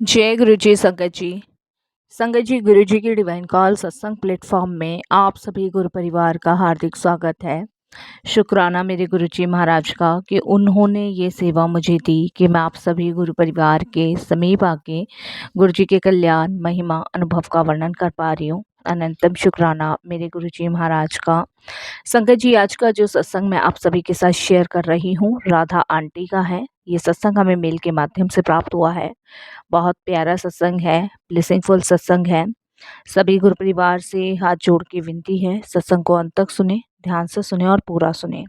जय गुरु जी संगत जी। संगत जी, गुरु जी की डिवाइन कॉल सत्संग प्लेटफॉर्म में आप सभी गुरु परिवार का हार्दिक स्वागत है। शुक्राना मेरे गुरु जी महाराज का कि उन्होंने ये सेवा मुझे दी कि मैं आप सभी गुरु परिवार के समीप आके गुरु जी के कल्याण महिमा अनुभव का वर्णन कर पा रही हूँ। अनंतम शुक्राना मेरे गुरु जी महाराज का। संगत जी, आज का जो सत्संग मैं आप सभी के साथ शेयर कर रही हूँ राधा आंटी का है। ये सत्संग हमें मेल के माध्यम से प्राप्त हुआ है। बहुत प्यारा सत्संग है, ब्लेसिंगफुल सत्संग है। सभी गुरु परिवार से हाथ जोड़ के विनती है, सत्संग को अंत तक सुने, ध्यान से सुने और पूरा सुने।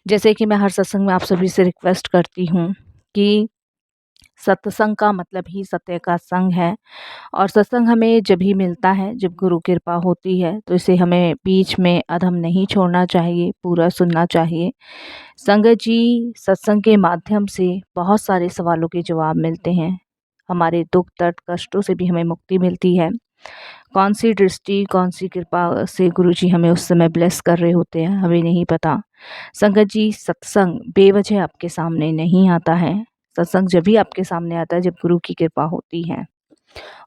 जैसे कि मैं हर सत्संग में आप सभी से रिक्वेस्ट करती हूँ कि सत्संग का मतलब ही सत्य का संग है, और सत्संग हमें जब ही मिलता है जब गुरु कृपा होती है, तो इसे हमें बीच में अधम नहीं छोड़ना चाहिए, पूरा सुनना चाहिए। संगत जी, सत्संग के माध्यम से बहुत सारे सवालों के जवाब मिलते हैं। हमारे दुख दर्द कष्टों से भी हमें मुक्ति मिलती है। कौन सी दृष्टि, कौन सी कृपा से गुरुजी हमें उस समय ब्लेस कर रहे होते हैं, हमें नहीं पता। संगत जी, सत्संग बेवजह आपके सामने नहीं आता है। सत्संग जब भी आपके सामने आता है जब गुरु की कृपा होती है,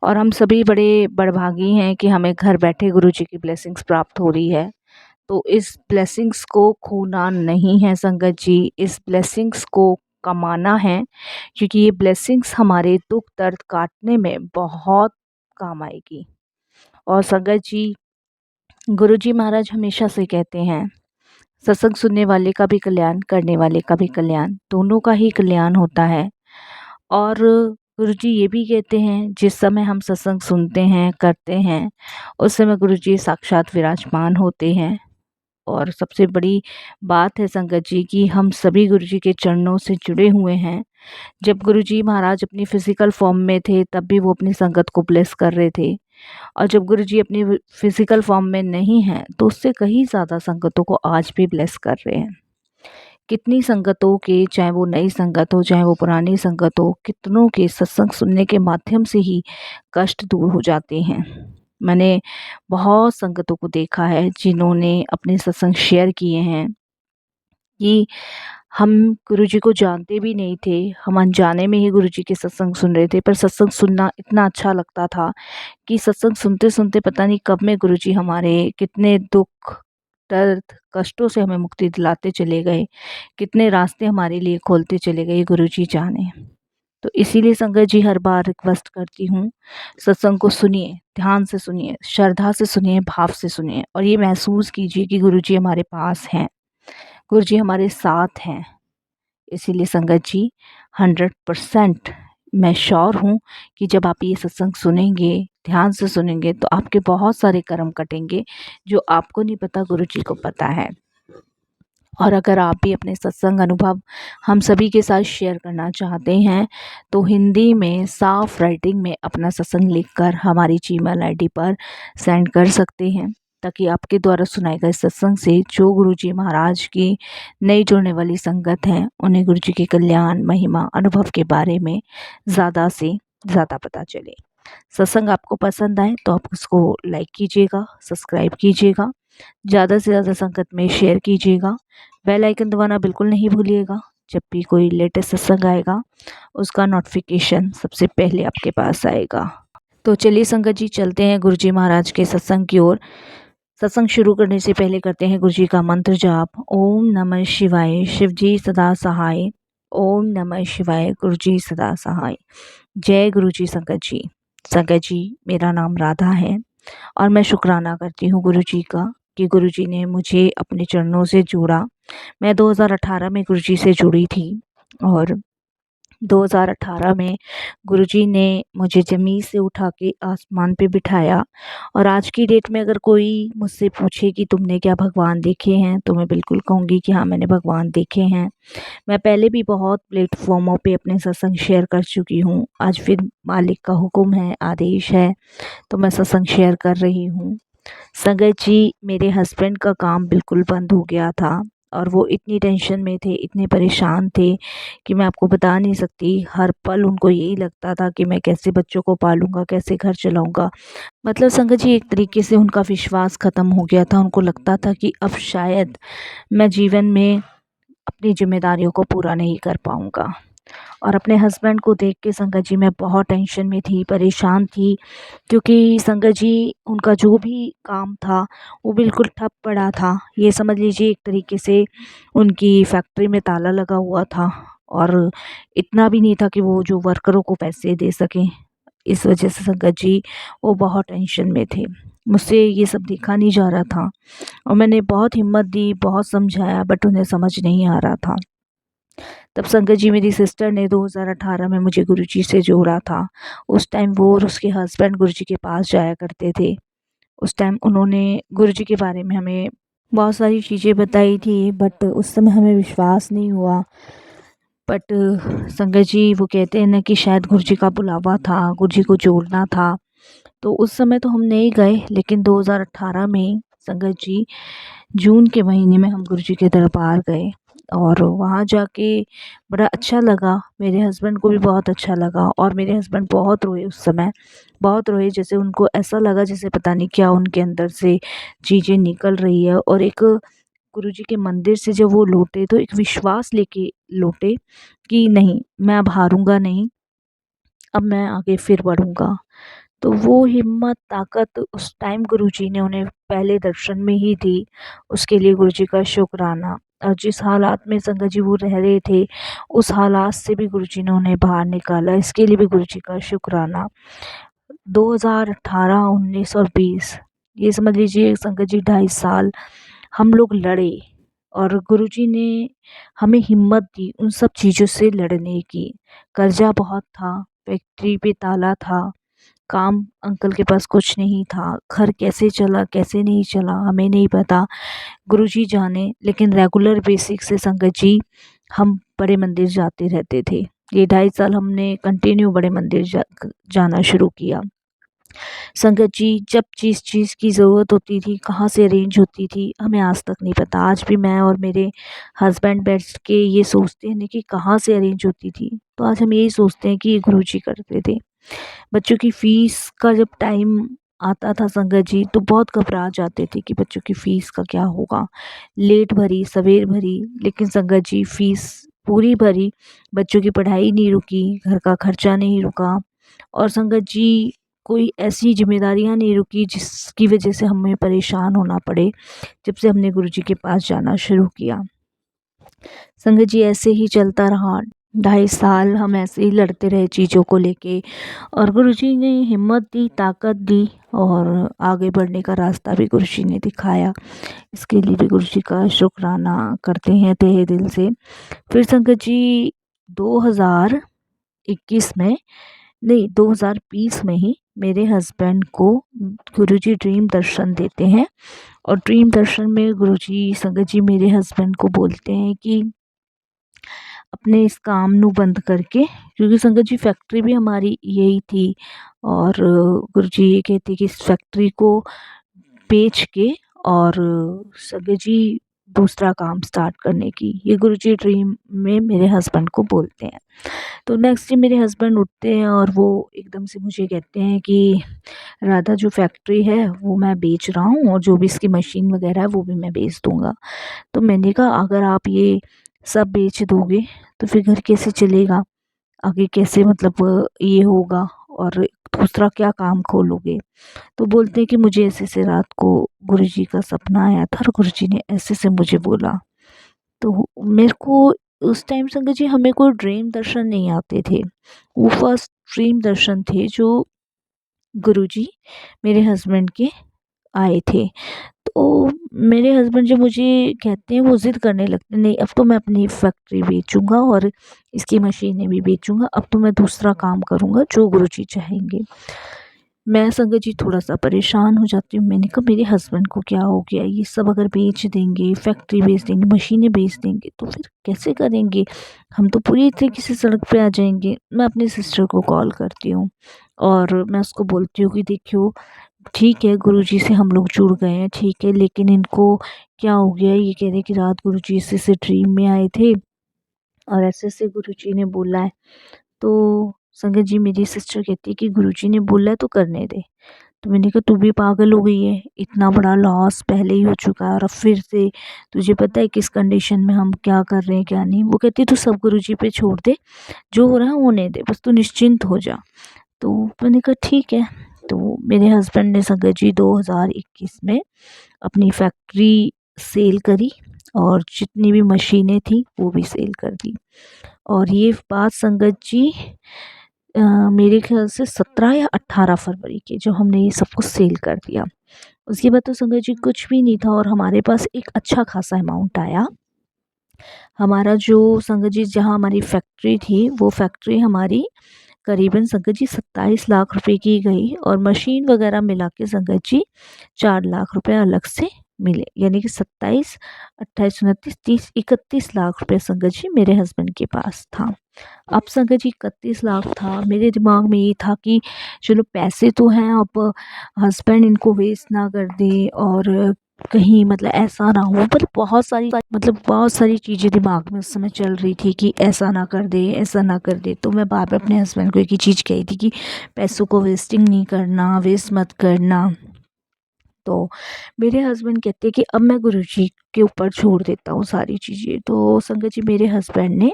और हम सभी बड़े बड़भागी हैं कि हमें घर बैठे गुरुजी की ब्लेसिंग्स प्राप्त हो रही है। तो इस ब्लेसिंग्स को खोना नहीं है संगत जी, इस ब्लेसिंग्स को कमाना है, क्योंकि ये ब्लेसिंग्स हमारे दुख दर्द काटने में बहुत काम आएगी। और संगत जी, गुरुजी महाराज हमेशा से कहते हैं, सत्संग सुनने वाले का भी कल्याण, करने वाले का भी कल्याण, दोनों का ही कल्याण होता है। और गुरुजी ये भी कहते हैं, जिस समय हम सत्संग सुनते हैं, करते हैं, उस समय गुरुजी साक्षात विराजमान होते हैं। और सबसे बड़ी बात है संगत जी कि हम सभी गुरुजी के चरणों से जुड़े हुए हैं। जब गुरुजी महाराज अपनी फिजिकल फॉर्म में थे तब भी वो अपनी संगत को ब्लेस कर रहे थे, और जब गुरुजी अपनी फिजिकल फॉर्म में नहीं हैं तो उससे कहीं ज़्यादा संगतों को आज भी ब्लेस कर रहे हैं। कितनी संगतों के, चाहे वो नई संगत हो चाहे वो पुरानी संगत हो, कितनों के सत्संग सुनने के माध्यम से ही कष्ट दूर हो जाते हैं। मैंने बहुत संगतों को देखा है जिन्होंने अपने सत्संग शेयर किए हैं कि हम गुरुजी को जानते भी नहीं थे, हम अनजाने में ही गुरुजी के सत्संग सुन रहे थे, पर सत्संग सुनना इतना अच्छा लगता था कि सत्संग सुनते सुनते पता नहीं कब में गुरुजी हमारे कितने दुख दर्द कष्टों से हमें मुक्ति दिलाते चले गए, कितने रास्ते हमारे लिए खोलते चले गए, गुरुजी जाने। तो इसीलिए संगत जी, हर बार रिक्वेस्ट करती हूँ, सत्संग को सुनिए, ध्यान से सुनिए, श्रद्धा से सुनिए, भाव से सुनिए, और ये महसूस कीजिए कि गुरुजी हमारे पास हैं, गुरुजी हमारे साथ हैं। इसीलिए संगत जी, 100% मैं श्योर हूँ कि जब आप ये सत्संग सुनेंगे, ध्यान से सुनेंगे, तो आपके बहुत सारे कर्म कटेंगे जो आपको नहीं पता, गुरुजी को पता है। और अगर आप भी अपने सत्संग अनुभव हम सभी के साथ शेयर करना चाहते हैं, तो हिंदी में साफ राइटिंग में अपना सत्संग लिखकर हमारी जीमेल आईडी पर सेंड कर सकते हैं, ताकि आपके द्वारा सुनाए गए सत्संग से जो गुरुजी महाराज की नई जुड़ने वाली संगत है, उन्हें गुरुजी के कल्याण महिमा अनुभव के बारे में ज़्यादा से ज़्यादा पता चले। सत्संग आपको पसंद आए तो आप उसको लाइक कीजिएगा, सब्सक्राइब कीजिएगा, ज़्यादा से ज़्यादा संगत में शेयर कीजिएगा। बेल आइकन दबाना बिल्कुल नहीं भूलिएगा। जब भी कोई लेटेस्ट सत्संग आएगा उसका नोटिफिकेशन सबसे पहले आपके पास आएगा। तो चलिए संगत जी, चलते हैं गुरुजी महाराज के सत्संग की ओर। सत्संग शुरू करने से पहले करते हैं गुरुजी का मंत्र जाप। ओम नमः शिवाय, शिवजी सदा सहाय। ओम नमः शिवाय, गुरुजी सदा सहाय। जय गुरुजी संगत जी। संगत जी, मेरा नाम राधा है, और मैं शुक्राना करती हूँ गुरुजी का कि गुरुजी ने मुझे अपने चरणों से जोड़ा। मैं 2018 में गुरुजी से जुड़ी थी, और 2018 में गुरुजी ने मुझे ज़मीन से उठा के आसमान पे बिठाया। और आज की डेट में अगर कोई मुझसे पूछे कि तुमने क्या भगवान देखे हैं, तो मैं बिल्कुल कहूँगी कि हाँ, मैंने भगवान देखे हैं। मैं पहले भी बहुत प्लेटफॉर्मों पे अपने सत्संग शेयर कर चुकी हूँ, आज फिर मालिक का हुक्म है, आदेश है, तो मैं सत्संग शेयर कर रही हूँ। संगत जी, मेरे हस्बैंड का काम बिल्कुल बंद हो गया था, और वो इतनी टेंशन में थे, इतने परेशान थे कि मैं आपको बता नहीं सकती। हर पल उनको यही लगता था कि मैं कैसे बच्चों को पालूंगा, कैसे घर चलाऊंगा। मतलब संगत जी, एक तरीके से उनका विश्वास ख़त्म हो गया था। उनको लगता था कि अब शायद मैं जीवन में अपनी जिम्मेदारियों को पूरा नहीं कर पाऊंगा। और अपने हस्बैंड को देख के संगत जी मैं बहुत टेंशन में थी, परेशान थी, क्योंकि संगत जी उनका जो भी काम था वो बिल्कुल ठप पड़ा था। ये समझ लीजिए एक तरीके से उनकी फैक्ट्री में ताला लगा हुआ था और इतना भी नहीं था कि वो जो वर्करों को पैसे दे सकें। इस वजह से संगत जी वो बहुत टेंशन में थे। मुझसे ये सब देखा नहीं जा रहा था और मैंने बहुत हिम्मत दी, बहुत समझाया, बट उन्हें समझ नहीं आ रहा था। तब संगत जी मेरी सिस्टर ने 2018 में मुझे गुरुजी से जोड़ा था। उस टाइम वो और उसके हस्बैंड गुरुजी के पास जाया करते थे। उस टाइम उन्होंने गुरुजी के बारे में हमें बहुत सारी चीज़ें बताई थी, बट उस समय हमें विश्वास नहीं हुआ। बट संगत जी वो कहते हैं ना कि शायद गुरुजी का बुलावा था, गुरुजी को जोड़ना था। तो उस समय तो हम नहीं गए, लेकिन 2018 में संगत जी जून के महीने में हम गुरुजी के दरबार गए और वहाँ जाके बड़ा अच्छा लगा। मेरे हस्बैंड को भी बहुत अच्छा लगा और मेरे हस्बैंड बहुत रोए उस समय, बहुत रोए। जैसे उनको ऐसा लगा जैसे पता नहीं क्या उनके अंदर से चीज़ें निकल रही है। और एक गुरुजी के मंदिर से जब वो लौटे तो एक विश्वास लेके लौटे कि नहीं, मैं अब हारूँगा नहीं, अब मैं आगे फिर बढ़ूँगा। तो वो हिम्मत, ताकत उस टाइम गुरुजी ने उन्हें पहले दर्शन में ही दी। उसके लिए गुरुजी का शुक्राना। और जिस हालात में संगत जी वो रह रहे थे, उस हालात से भी गुरुजी ने उन्हें बाहर निकाला, इसके लिए भी गुरुजी का शुक्राना। 2018, 19 और 20, ये समझ लीजिए संगत जी 2.5 साल हम लोग लड़े और गुरुजी ने हमें हिम्मत दी उन सब चीज़ों से लड़ने की। कर्जा बहुत था, फैक्ट्री पे ताला था, काम अंकल के पास कुछ नहीं था, घर कैसे चला कैसे नहीं चला हमें नहीं पता, गुरुजी जाने। लेकिन रेगुलर बेसिक से संगत जी हम बड़े मंदिर जाते रहते थे। ये 2.5 साल हमने कंटिन्यू बड़े मंदिर जाना शुरू किया। संगत जी जब जिस चीज़ की ज़रूरत होती थी, कहाँ से अरेंज होती थी, हमें आज तक नहीं पता। आज भी मैं और मेरे हस्बैंड बैठ के ये सोचते हैं ना कि कहाँ से अरेंज होती थी, तो आज हम यही सोचते हैं कि ये गुरुजी करते थे। बच्चों की फ़ीस का जब टाइम आता था संगत जी, तो बहुत घबरा जाते थे कि बच्चों की फ़ीस का क्या होगा। लेट भरी, सवेर भरी, लेकिन संगत जी फ़ीस पूरी भरी। बच्चों की पढ़ाई नहीं रुकी, घर का खर्चा नहीं रुका और संगत जी कोई ऐसी ज़िम्मेदारियाँ नहीं रुकी जिसकी वजह से हमें परेशान होना पड़े, जब से हमने गुरुजी के पास जाना शुरू किया। संगत जी ऐसे ही चलता रहा। 2.5 साल हम ऐसे ही लड़ते रहे चीज़ों को लेके और गुरुजी ने हिम्मत दी, ताकत दी और आगे बढ़ने का रास्ता भी गुरुजी ने दिखाया। इसके लिए भी गुरुजी का शुक्राना करते हैं तहे दिल से। फिर संगत जी 2021 में नहीं, 2020 में ही मेरे हस्बैंड को गुरुजी ड्रीम दर्शन देते हैं और ड्रीम दर्शन में गुरुजी संगत जी मेरे हस्बैंड को बोलते हैं कि अपने इस काम नू बंद करके, क्योंकि संगत जी फैक्ट्री भी हमारी यही थी और गुरुजी ये कहते कि इस फैक्ट्री को बेच के और संगत जी दूसरा काम स्टार्ट करने की, ये गुरुजी ड्रीम में मेरे हस्बैंड को बोलते हैं। तो नेक्स्ट डे मेरे हस्बैंड उठते हैं और वो एकदम से मुझे कहते हैं कि राधा जो फैक्ट्री है वो मैं बेच रहा हूँ और जो भी इसकी मशीन वगैरह है वो भी मैं बेच दूँगा। तो मैंने कहा अगर आप ये सब बेच दोगे तो फिर घर कैसे चलेगा? आगे कैसे मतलब ये होगा और दूसरा क्या काम खोलोगे? तो बोलते हैं कि मुझे ऐसे-ऐसे रात को गुरुजी का सपना आया था और गुरुजी ने ऐसे-ऐसे मुझे बोला। तो मेरे को उस टाइम संगत जी हमें कोई ड्रीम दर्शन नहीं आते थे। वो फर्स्ट ड्रीम दर्शन थे जो गुरुजी मेरे हस्बैंड के आए थे। तो मेरे हस्बैंड जो मुझे कहते हैं वो ज़िद करने लगते हैं, नहीं अब तो मैं अपनी फैक्ट्री बेचूँगा और इसकी मशीनें भी बेचूँगा, अब तो मैं दूसरा काम करूँगा जो गुरुजी चाहेंगे। मैं संगत जी थोड़ा-सा परेशान हो जाती हूँ। मैंने कहा मेरे हस्बैंड को क्या हो गया? ये सब अगर बेच देंगे, फैक्ट्री बेच देंगे, मशीनें बेच देंगे तो फिर कैसे करेंगे? हम तो पूरी तरीके से सड़क पे आ जाएँगे। मैं अपनी सिस्टर को कॉल करती हूँ और मैं उसको बोलती हूँ कि देखियो ठीक है, गुरुजी से हम लोग जुड़ गए हैं, ठीक है, लेकिन इनको क्या हो गया? ये कह रहे हैं कि रात गुरुजी ऐसे-ऐसे ड्रीम में आए थे और ऐसे-ऐसे गुरुजी ने बोला है। तो संगत जी मेरी सिस्टर कहती है कि गुरुजी ने बोला है तो करने दे। तो मैंने कहा तू भी पागल हो गई है, इतना बड़ा लॉस पहले ही हो चुका है और अब फिर से तुझे पता है किस कंडीशन में हम क्या कर रहे हैं क्या नहीं। वो कहती तू सब गुरुजी पे छोड़ दे, जो हो रहा है होने दे, बस तू निश्चिंत हो जा। तो मैंने कहा ठीक है। तो मेरे हस्बैंड ने संगत जी 2021 में अपनी फैक्ट्री सेल करी और जितनी भी मशीनें थी वो भी सेल कर दी। और ये बात संगत जी मेरे ख्याल से 17 या 18 फरवरी के, जो हमने ये सब कुछ सेल कर दिया। उसके बाद तो संगत जी कुछ भी नहीं था और हमारे पास एक अच्छा खासा अमाउंट आया। हमारा जो संगत जी जहाँ हमारी फैक्ट्री थी वो फैक्ट्री हमारी करीबन संगत जी 27 लाख रुपए की गई और मशीन वगैरह मिला के संगत जी 4 लाख रुपए अलग से मिले, यानी कि 27, 28, 29, 30, 31 लाख रुपए संगत जी मेरे हस्बैंड के पास था। अब संगत जी 31 लाख था, मेरे दिमाग में ये था कि चलो पैसे तो हैं, अब हस्बैंड इनको वेस्ट ना कर दे और कहीं मतलब ऐसा ना हो। पर बहुत सारी चीज़ें दिमाग में उस समय चल रही थी कि ऐसा ना कर दे, ऐसा ना कर दे। तो मैं बार बार अपने हस्बैंड को एक ही चीज़ कही थी कि पैसों को वेस्टिंग नहीं करना, वेस्ट मत करना। तो मेरे हस्बैंड कहते हैं कि अब मैं गुरुजी के ऊपर छोड़ देता हूँ सारी चीज़ें। तो संगत जी मेरे हस्बैंड ने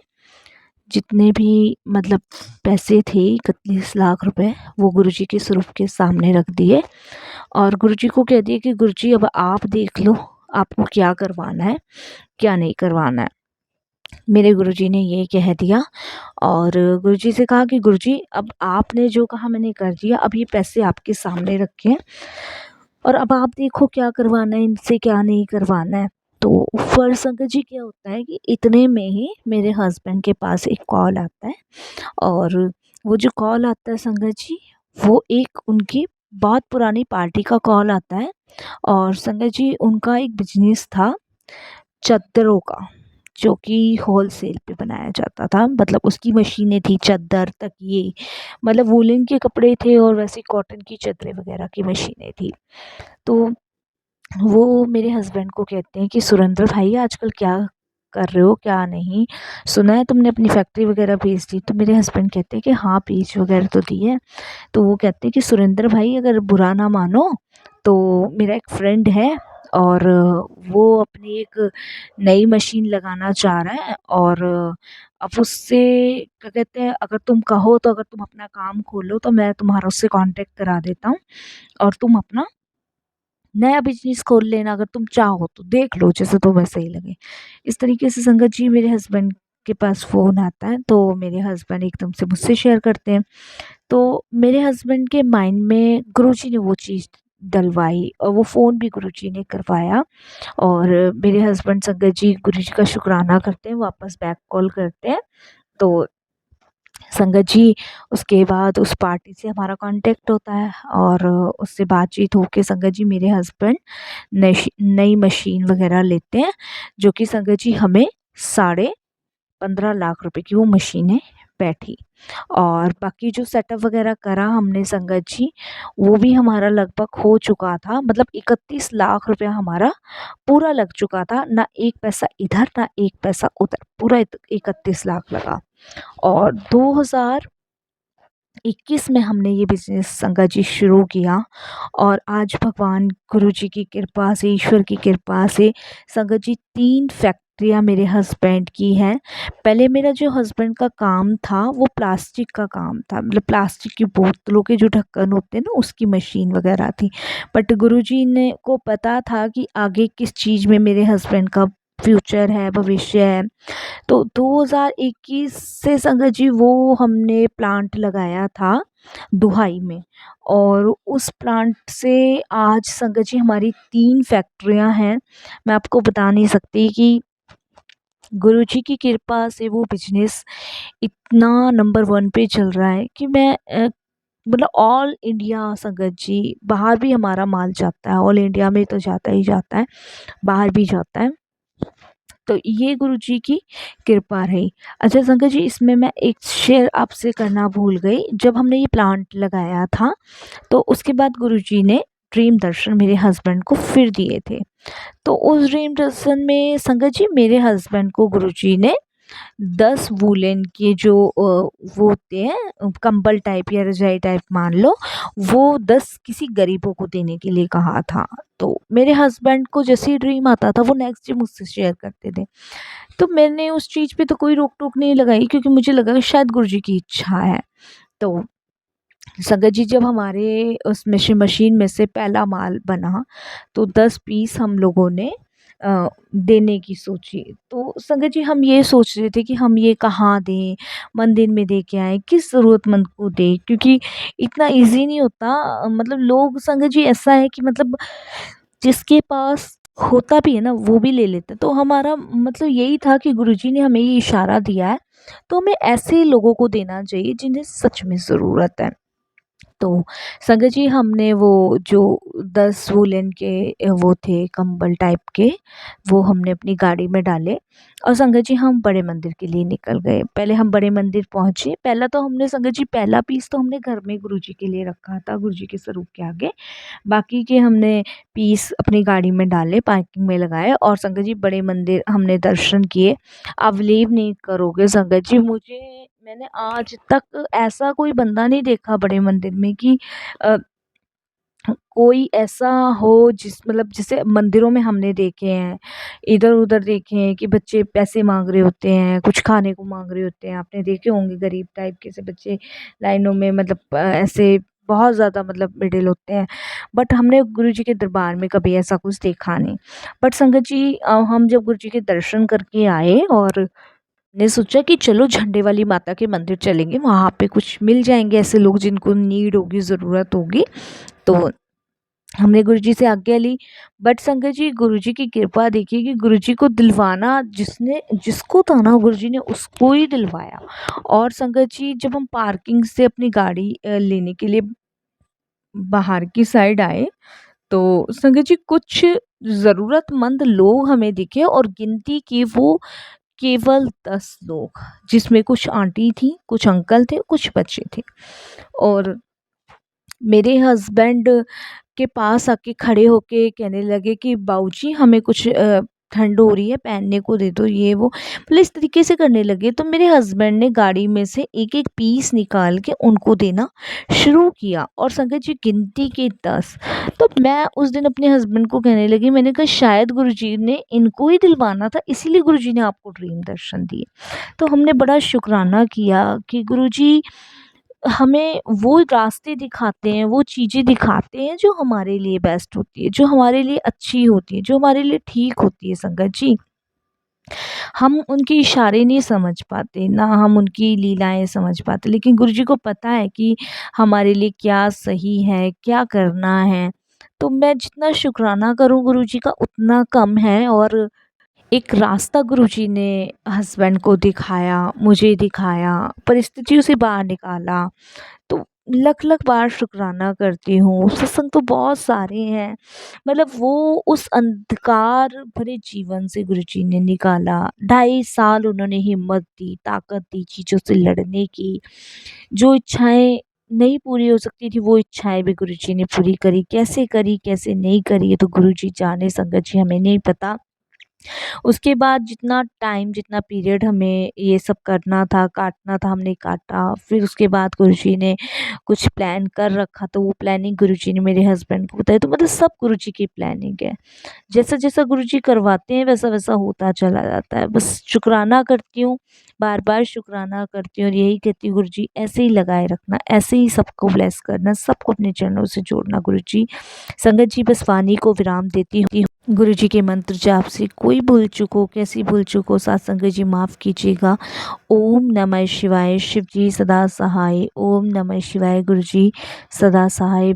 जितने भी मतलब पैसे थे 31 लाख रुपए वो गुरुजी के स्वरूप के सामने रख दिए और गुरुजी को कह दिया कि गुरुजी अब आप देख लो आपको क्या करवाना है क्या नहीं करवाना है। मेरे गुरुजी ने ये कह दिया और गुरुजी से कहा कि गुरुजी अब आपने जो कहा मैंने कर दिया, अब ये पैसे आपके सामने रखे हैं और अब आप देखो क्या करवाना है इनसे क्या नहीं करवाना है। तो फिर संगत जी क्या होता है कि इतने में ही मेरे हस्बैंड के पास एक कॉल आता है और वो जो कॉल आता है संगत जी वो एक उनकी बहुत पुरानी पार्टी का कॉल आता है। और संगत जी उनका एक बिजनेस था चद्दरों का, जो कि होलसेल पे बनाया जाता था। मतलब उसकी मशीनें थी, चद्दर तकिए, मतलब वूलन के कपड़े थे और वैसे कॉटन की चद्दरें वगैरह की मशीनें थी। तो वो मेरे हस्बैंड को कहते हैं कि सुरेंद्र भाई आजकल क्या कर रहे हो क्या नहीं, सुना है तुमने अपनी फैक्ट्री वगैरह बेच दी। तो मेरे हस्बैंड कहते हैं कि हाँ बेच वगैरह तो दी है। तो वो कहते हैं कि सुरेंद्र भाई अगर बुरा ना मानो तो मेरा एक फ्रेंड है और वो अपनी एक नई मशीन लगाना चाह रहा है और अब उससे क्या कहते हैं अगर तुम कहो तो अगर तुम अपना काम खोलो तो मैं तुम्हारा उससे कांटेक्ट करा देता हूँ और तुम अपना नया बिजनेस खोल लेना, अगर तुम चाहो तो देख लो जैसे तुम्हें सही लगे। इस तरीके से संगत जी मेरे हस्बैंड के पास फ़ोन आता है तो मेरे हस्बैंड एकदम से मुझसे शेयर करते हैं। तो मेरे हस्बैंड के माइंड में गुरुजी ने वो चीज़ डलवाई और वो फ़ोन भी गुरुजी ने करवाया और मेरे हस्बैंड संगत जी गुरुजी का शुक्राना करते हैं, वापस बैक कॉल करते हैं। तो संगत जी उसके बाद उस पार्टी से हमारा कांटेक्ट होता है और उससे बातचीत होके संगत जी मेरे हस्बैंड नई मशीन वगैरह लेते हैं, जो कि संगत जी हमें 15.5 लाख रुपए की वो मशीनें बैठी। और बाकी जो सेटअप वगैरह करा हमने संगत जी वो भी हमारा लगभग हो चुका था, मतलब 31 लाख रुपया हमारा पूरा लग चुका था, ना एक पैसा इधर ना एक पैसा उधर, पूरा 31 लाख लगा। और 2021 में हमने ये बिज़नेस संगत जी शुरू किया और आज भगवान गुरु जी की कृपा से, ईश्वर की कृपा से संगत जी 3 फैक्ट्रियाँ मेरे हस्बैंड की हैं। पहले मेरा जो हस्बैंड का काम था वो प्लास्टिक का काम था, मतलब प्लास्टिक की बोतलों के जो ढक्कन होते हैं ना उसकी मशीन वगैरह थी। बट गुरु जी ने को पता था कि आगे किस चीज़ में मेरे हस्बैंड का फ्यूचर है, भविष्य है। तो 2021 से संगत जी वो हमने प्लांट लगाया था दुहाई में और उस प्लांट से आज संगत जी हमारी 3 फैक्ट्रियां हैं। मैं आपको बता नहीं सकती कि गुरु जी की कृपा से वो बिजनेस इतना नंबर 1 पे चल रहा है कि मैं मतलब ऑल इंडिया संगत जी, बाहर भी हमारा माल जाता है, ऑल इंडिया में तो जाता ही जाता है, बाहर भी जाता है। तो ये गुरुजी की कृपा रही। अच्छा संगत जी इसमें मैं एक शेयर आपसे करना भूल गई, जब हमने ये प्लांट लगाया था तो उसके बाद गुरुजी ने ड्रीम दर्शन मेरे हस्बैंड को फिर दिए थे। तो उस ड्रीम दर्शन में संगत जी मेरे हस्बैंड को गुरुजी ने 10 वूलन के जो वो होते हैं कंबल टाइप या रजाई टाइप मान लो, वो 10 किसी गरीबों को देने के लिए कहा था। तो मेरे हस्बैंड को जैसे ही ड्रीम आता था वो नेक्स्ट डे मुझसे शेयर करते थे। तो मैंने उस चीज़ पे तो कोई रोक-टोक नहीं लगाई, क्योंकि मुझे लगा शायद गुरुजी की इच्छा है। तो संगत जी, जब हमारे उस मशीन में से पहला माल बना तो 10 पीस हम लोगों ने देने की सोची। तो संगत जी, हम ये सोच रहे थे कि हम ये कहाँ दें, मंदिर में दे के आएँ, किस ज़रूरतमंद को दें, क्योंकि इतना ईज़ी नहीं होता। मतलब लोग, संगत जी, ऐसा है कि मतलब जिसके पास होता भी है ना वो भी ले लेता है। तो हमारा मतलब यही था कि गुरुजी ने हमें ये इशारा दिया है, तो हमें ऐसे लोगों को देना चाहिए जिन्हें सच में ज़रूरत है। तो संगत जी, हमने वो जो 10 वूलन के वो थे कंबल टाइप के, वो हमने अपनी गाड़ी में डाले और संगत जी हम बड़े मंदिर के लिए निकल गए। पहले हम बड़े मंदिर पहुँचे। पहला तो हमने, संगत जी, पहला पीस तो हमने घर में गुरुजी के लिए रखा था, गुरुजी के स्वरूप के आगे। बाकी के हमने पीस अपनी गाड़ी में डाले, पार्किंग में लगाए और संगत जी बड़े मंदिर हमने दर्शन किए। आप बिलीव नहीं करोगे संगत जी, मैंने आज तक ऐसा कोई बंदा नहीं देखा बड़े मंदिर में कि अ, कोई ऐसा हो जिस मतलब जैसे मंदिरों में हमने देखे हैं, इधर-उधर देखे हैं कि बच्चे पैसे माँग रहे होते हैं, कुछ खाने को माँग रहे होते हैं। आपने देखे होंगे गरीब टाइप के से बच्चे लाइनों में, मतलब ऐसे बहुत ज़्यादा मतलब मिडिल होते हैं। बट हमने गुरुजी के दरबार में कभी ऐसा कुछ देखा नहीं। बट संगत जी, हम जब गुरुजी के दर्शन करके आए और ने सोचा कि चलो झंडे वाली माता के मंदिर चलेंगे, वहाँ पे कुछ मिल जाएँगे ऐसे लोग जिनको नीड होगी, ज़रूरत होगी। तो हमने गुरुजी से आज्ञा ली। बट संगत जी, गुरुजी की कृपा देखिए कि गुरुजी को दिलवाना जिसको था ना, गुरुजी ने उसको ही दिलवाया। और संगत जी, जब हम पार्किंग से अपनी गाड़ी लेने के लिए बाहर की साइड आए, तो संगत जी कुछ ज़रूरतमंद लोग हमें दिखे और गिनती की वो केवल 10 लोग, जिसमें कुछ आंटी थी, कुछ अंकल थे, कुछ बच्चे थे। और मेरे हस्बैंड के पास आके खड़े होके कहने लगे कि बाबूजी हमें कुछ ठंड हो रही है, पहनने को दे दो, ये वो। मतलब इस तरीके से करने लगे। तो मेरे हस्बैंड ने गाड़ी में से एक-एक पीस निकाल के उनको देना शुरू किया और संगत जी गिनती के 10। तो मैं उस दिन अपने हस्बैंड को कहने लगी, मैंने कहा शायद गुरुजी ने इनको ही दिलवाना था, इसीलिए गुरुजी ने आपको ड्रीम दर्शन दिए। तो हमने बड़ा शुक्राना किया कि गुरुजी हमें वो रास्ते दिखाते हैं, वो चीज़ें दिखाते हैं जो हमारे लिए बेस्ट होती है, जो हमारे लिए अच्छी होती है, जो हमारे लिए ठीक होती है संगत जी। हम उनके इशारे नहीं समझ पाते, ना हम उनकी लीलाएँ समझ पाते, लेकिन गुरुजी को पता है कि हमारे लिए क्या सही है, क्या करना है। तो मैं जितना शुकराना करूँ गुरुजी का उतना कम है। और एक रास्ता गुरुजी ने हस्बैंड को दिखाया, मुझे दिखाया, परिस्थितियों से बाहर निकाला। तो लख-लख बार शुकराना करती हूँ। सत्संग तो बहुत सारे हैं, मतलब वो उस अंधकार भरे जीवन से गुरुजी ने निकाला। 2.5 साल उन्होंने हिम्मत दी, ताकत दी चीज़ों से लड़ने की। जो इच्छाएँ नहीं पूरी हो सकती थी, वो इच्छाएँ भी गुरुजी ने पूरी करी, कैसे नहीं करी, ये तो गुरुजी जाने संगत जी, हमें नहीं पता। उसके बाद जितना टाइम, जितना पीरियड हमें ये सब करना था, काटना था, हमने काटा। फिर उसके बाद गुरुजी ने कुछ प्लान कर रखा, तो वो प्लानिंग गुरुजी ने मेरे हस्बैंड को बताई। तो मतलब सब गुरुजी की प्लानिंग है। जैसा-जैसा गुरुजी करवाते हैं वैसा-वैसा होता चला जाता है। बस शुकराना करती हूँ, बार-बार शुकराना करती हूँ और यही कहती हूँ गुरुजी ऐसे ही लगाए रखना, ऐसे ही सबको ब्लेस करना, सबको अपने चरणों से जोड़ना गुरुजी। संगत जी, बस वाणी को विराम देती हूँ। गुरुजी के मंत्र जाप से कोई भूल चूक हो, कैसी भूल चूक हो, सत्संग जी माफ़ कीजिएगा। ओम नमः शिवाय। शिव जी सदा सहाय। ओम नमः शिवाय। गुरुजी सदा सहाय।